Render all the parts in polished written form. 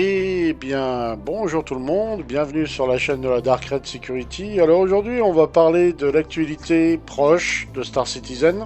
Eh bien, bonjour tout le monde, bienvenue sur la chaîne de la Dark Red Security. Alors aujourd'hui, on va parler de l'actualité proche de Star Citizen,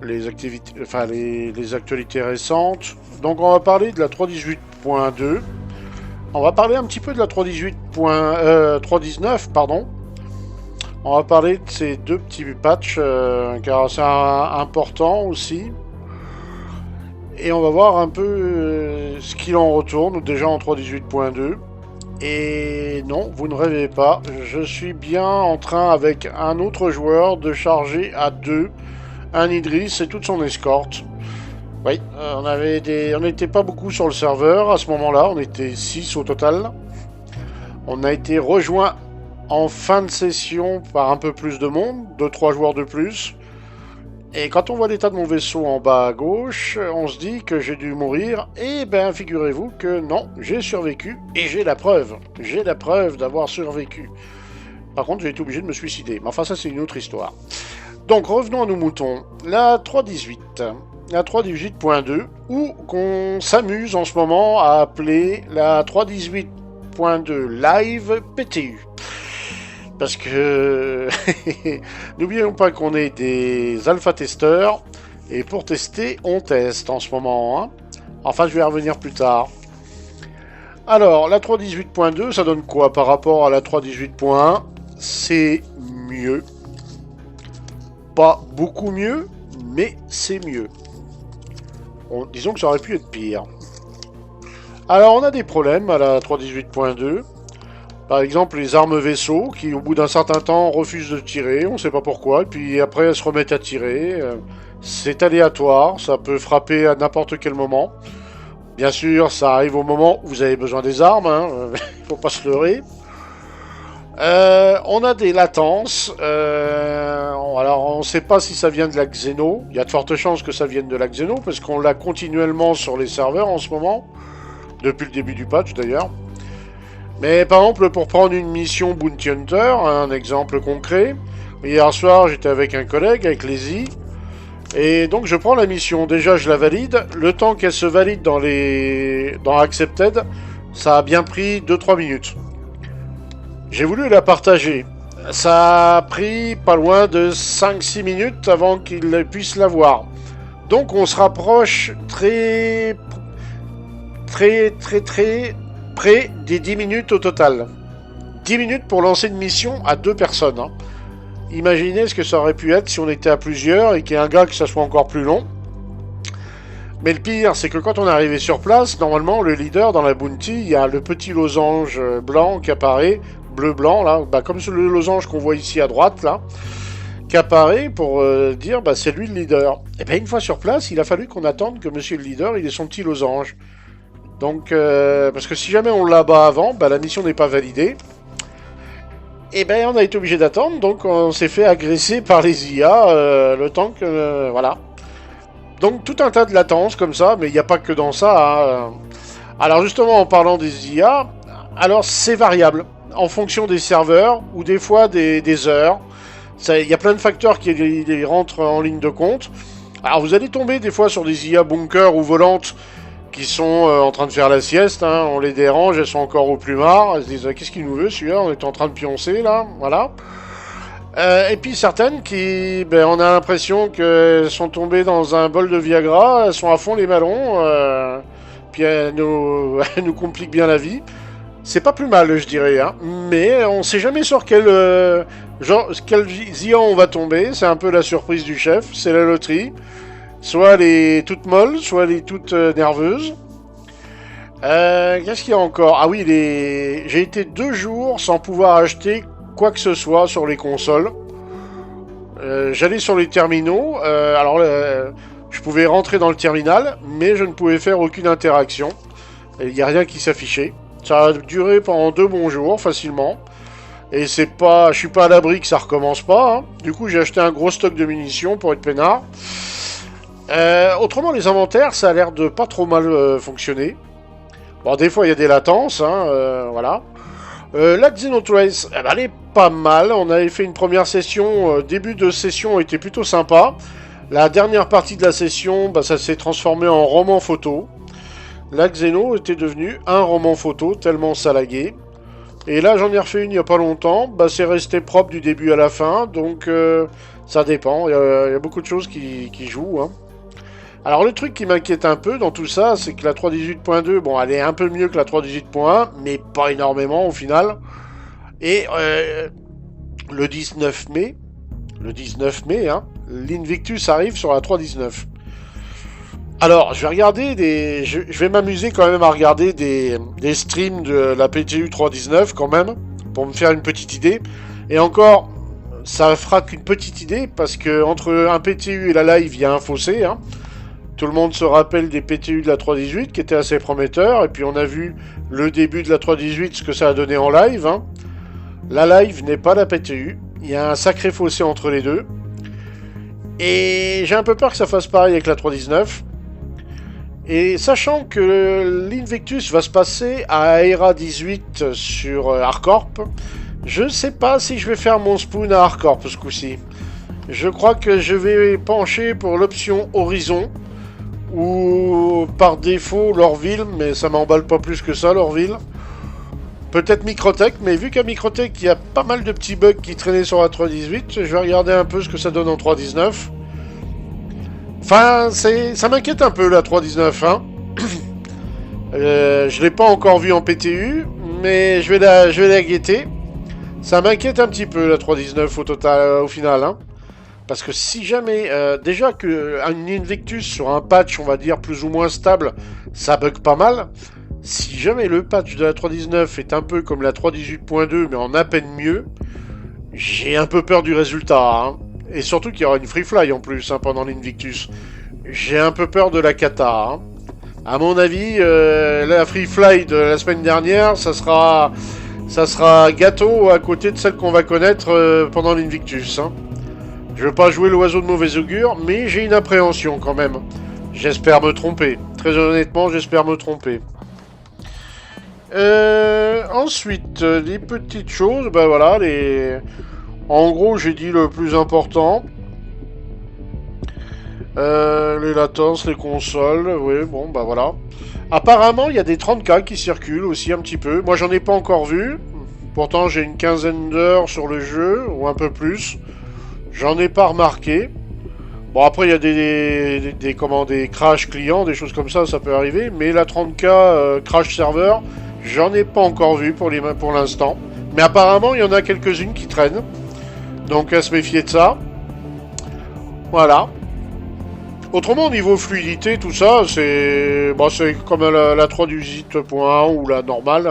les activités, les actualités récentes. Donc on va parler de la 3.18.2. On va parler un petit peu de la 3.19, pardon. On va parler de ces deux petits patchs, car c'est important aussi. Et on va voir un peu ce qu'il en retourne, déjà en 3.18.2. Et non, vous ne rêvez pas, je suis bien en train avec un autre joueur de charger à deux un Idriss et toute son escorte. Oui, on n'était pas beaucoup sur le serveur à ce moment-là, on était 6 au total. On a été rejoint en fin de session par un peu plus de monde, 2-3 joueurs de plus. Et quand on voit l'état de mon vaisseau en bas à gauche, on se dit que j'ai dû mourir. Et ben figurez-vous que non, j'ai survécu et j'ai la preuve. J'ai la preuve d'avoir survécu. Par contre, j'ai été obligé de me suicider. Mais enfin, ça c'est une autre histoire. Donc revenons à nos moutons. La 3.18. La 3.18.2, ou qu'on s'amuse en ce moment à appeler la 3.18.2 Live PTU. Parce que n'oublions pas qu'on est des alpha-testeurs et pour tester, on teste en ce moment. Hein. Enfin, je vais y revenir plus tard. Alors, la 3.18.2, ça donne quoi par rapport à la 3.18.1? C'est mieux. Pas beaucoup mieux, mais c'est mieux. Disons que ça aurait pu être pire. Alors, on a des problèmes à la 3.18.2. Par exemple, les armes vaisseaux qui, au bout d'un certain temps, refusent de tirer, on ne sait pas pourquoi, et puis après elles se remettent à tirer. C'est aléatoire, ça peut frapper à n'importe quel moment. Bien sûr, ça arrive au moment où vous avez besoin des armes, hein, faut pas se leurrer. On a des latences, alors on ne sait pas si ça vient de la Xeno, il y a de fortes chances que ça vienne de la Xeno, parce qu'on l'a continuellement sur les serveurs en ce moment, depuis le début du patch d'ailleurs. Mais par exemple, pour prendre une mission Bounty Hunter, un exemple concret, hier soir j'étais avec un collègue, avec Lazy, et donc je prends la mission, déjà je la valide, le temps qu'elle se valide dans Accepted, ça a bien pris 2-3 minutes. J'ai voulu la partager, ça a pris pas loin de 5-6 minutes avant qu'il puisse la voir. Donc on se rapproche très près des 10 minutes au total. 10 minutes pour lancer une mission à 2 personnes. Hein. Imaginez ce que ça aurait pu être si on était à plusieurs et qu'il y ait un gars que ça soit encore plus long. Mais le pire, c'est que quand on est arrivé sur place, normalement, le leader dans la bounty, il y a le petit losange blanc qui apparaît, bleu-blanc, là, comme le losange qu'on voit ici à droite, là, qui apparaît pour dire, c'est lui le leader. Et bien, une fois sur place, il a fallu qu'on attende que monsieur le leader, il ait son petit losange. Donc, parce que si jamais on l'abat avant, la mission n'est pas validée. Et ben, on a été obligé d'attendre, donc on s'est fait agresser par les IA le temps que... voilà. Donc, tout un tas de latences comme ça, mais il n'y a pas que dans ça. Hein. Alors, justement, en parlant des IA, alors c'est variable, en fonction des serveurs, ou des fois des heures. Il y a plein de facteurs qui les rentrent en ligne de compte. Alors, vous allez tomber des fois sur des IA bunkers ou volantes, qui sont en train de faire la sieste, hein, on les dérange, elles sont encore au plumard, elles se disent qu'est-ce qu'il nous veut celui-là, on est en train de pioncer là, voilà. Et puis certaines qui, on a l'impression qu'elles sont tombées dans un bol de Viagra, elles sont à fond les ballons, puis elles nous compliquent bien la vie. C'est pas plus mal, je dirais, hein, mais on sait jamais sur quel IA on va tomber, c'est un peu la surprise du chef, c'est la loterie. Soit elle est toute molle, soit elle est toute nerveuse. Qu'est-ce qu'il y a encore? Ah oui, j'ai été 2 jours sans pouvoir acheter quoi que ce soit sur les consoles. J'allais sur les terminaux. Je pouvais rentrer dans le terminal, mais je ne pouvais faire aucune interaction. Il n'y a rien qui s'affichait. Ça a duré pendant 2 bons jours, facilement. Et je suis pas à l'abri que ça recommence pas. Hein. Du coup, j'ai acheté un gros stock de munitions pour être peinard. Autrement, les inventaires, ça a l'air de pas trop mal fonctionner. Bon, des fois, il y a des latences, hein, voilà. La Xenotrace, elle est pas mal. On avait fait une première session, début de session était plutôt sympa. La dernière partie de la session, ça s'est transformé en roman photo. la Xeno était devenue un roman photo tellement ça laguait. Et là, j'en ai refait une il n'y a pas longtemps. Bah, c'est resté propre du début à la fin. Donc, ça dépend. Il y a beaucoup de choses qui jouent. Hein. Alors, le truc qui m'inquiète un peu dans tout ça, c'est que la 3.18.2, bon, elle est un peu mieux que la 3.18.1, mais pas énormément au final. Et le 19 mai, hein, l'Invictus arrive sur la 3.19. Alors, je vais regarder je vais m'amuser quand même à regarder des streams de la PTU 3.19 quand même, pour me faire une petite idée. Et encore, ça fera qu'une petite idée, parce que entre un PTU et la live, il y a un fossé. Hein. Tout le monde se rappelle des PTU de la 3.18 qui étaient assez prometteurs. Et puis on a vu le début de la 3.18, ce que ça a donné en live. Hein. La live n'est pas la PTU. Il y a un sacré fossé entre les deux. Et j'ai un peu peur que ça fasse pareil avec la 3.19. Et sachant que l'Invictus va se passer à Aera 18 sur Hardcorp, je ne sais pas si je vais faire mon spoon à Hardcorp ce coup-ci. Je crois que je vais pencher pour l'option Horizon, ou par défaut Lorville, mais ça m'emballe pas plus que ça Lorville. Peut-être Microtech, mais vu qu'à Microtech il y a pas mal de petits bugs qui traînaient sur la 3.18, je vais regarder un peu ce que ça donne en 3.19. Enfin, ça m'inquiète un peu la 3.19. Hein. Je l'ai pas encore vu en PTU, mais je vais la guetter. Ça m'inquiète un petit peu la 3.19 au total, au final. Hein. Parce que si jamais, déjà qu'une Invictus sur un patch, on va dire plus ou moins stable, ça bug pas mal. Si jamais le patch de la 3.19 est un peu comme la 3.18.2, mais en à peine mieux, j'ai un peu peur du résultat. Hein. Et surtout qu'il y aura une free fly en plus hein, pendant l'Invictus. J'ai un peu peur de la cata. Hein. À mon avis, la free fly de la semaine dernière, ça sera gâteau à côté de celle qu'on va connaître pendant l'Invictus. Hein. Je veux pas jouer l'oiseau de mauvais augure, mais j'ai une appréhension quand même. J'espère me tromper. Très honnêtement, j'espère me tromper. Ensuite, les petites choses, ben voilà, en gros, j'ai dit le plus important. Les latences, les consoles, oui, bon, bah voilà. Apparemment, il y a des 30K qui circulent aussi un petit peu. Moi, j'en ai pas encore vu. Pourtant, j'ai une quinzaine d'heures sur le jeu, ou un peu plus. J'en ai pas remarqué. Bon, après, il y a des crash clients, des choses comme ça peut arriver. Mais la 30K crash serveur, j'en ai pas encore vu pour l'instant. Mais apparemment, il y en a quelques-unes qui traînent. Donc, à se méfier de ça. Voilà. Autrement, au niveau fluidité, tout ça, c'est comme la 3.18.1 ou la normale.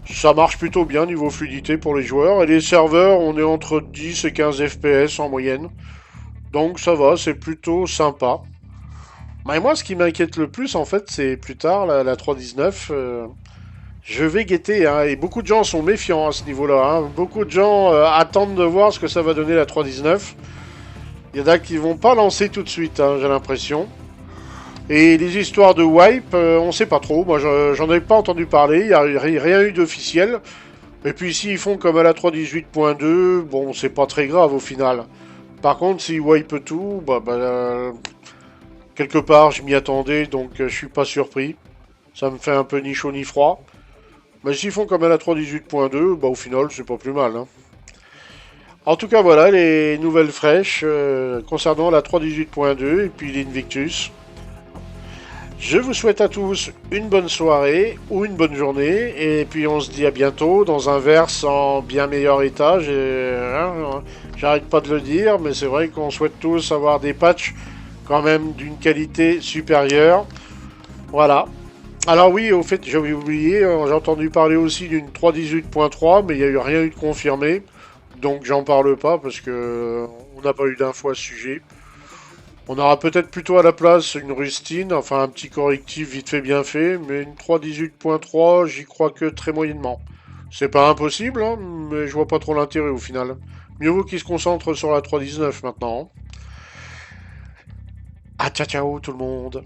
Ça marche plutôt bien niveau fluidité pour les joueurs. Et les serveurs, on est entre 10 et 15 FPS en moyenne. Donc ça va, c'est plutôt sympa. Mais moi, ce qui m'inquiète le plus, en fait, c'est plus tard, la 3.19. Je vais guetter, hein, et beaucoup de gens sont méfiants à ce niveau-là. Hein. Beaucoup de gens attendent de voir ce que ça va donner la 3.19. Il y en a qui vont pas lancer tout de suite, hein, j'ai l'impression. Et les histoires de wipe, on sait pas trop. Moi, j'en ai pas entendu parler. Il n'y a rien eu d'officiel. Et puis, s'ils font comme à la 3.18.2, bon, c'est pas très grave au final. Par contre, s'ils wipe tout, quelque part, je m'y attendais, donc je suis pas surpris. Ça me fait un peu ni chaud ni froid. Mais s'ils font comme à la 3.18.2, au final, c'est pas plus mal. Hein. En tout cas, voilà les nouvelles fraîches concernant la 3.18.2 et puis l'Invictus. Je vous souhaite à tous une bonne soirée ou une bonne journée. Et puis on se dit à bientôt dans un verse en bien meilleur état. J'arrête pas de le dire, mais c'est vrai qu'on souhaite tous avoir des patchs quand même d'une qualité supérieure. Voilà. Alors oui, au fait, j'avais oublié, j'ai entendu parler aussi d'une 3.18.3, mais il n'y a eu rien eu de confirmé. Donc j'en parle pas parce que on n'a pas eu d'infos à ce sujet. On aura peut-être plutôt à la place une rustine, enfin un petit correctif vite fait bien fait, mais une 3.18.3, j'y crois que très moyennement. C'est pas impossible, hein, mais je vois pas trop l'intérêt au final. Mieux vaut qu'ils se concentrent sur la 3.19 maintenant. Ah ciao ciao tout le monde.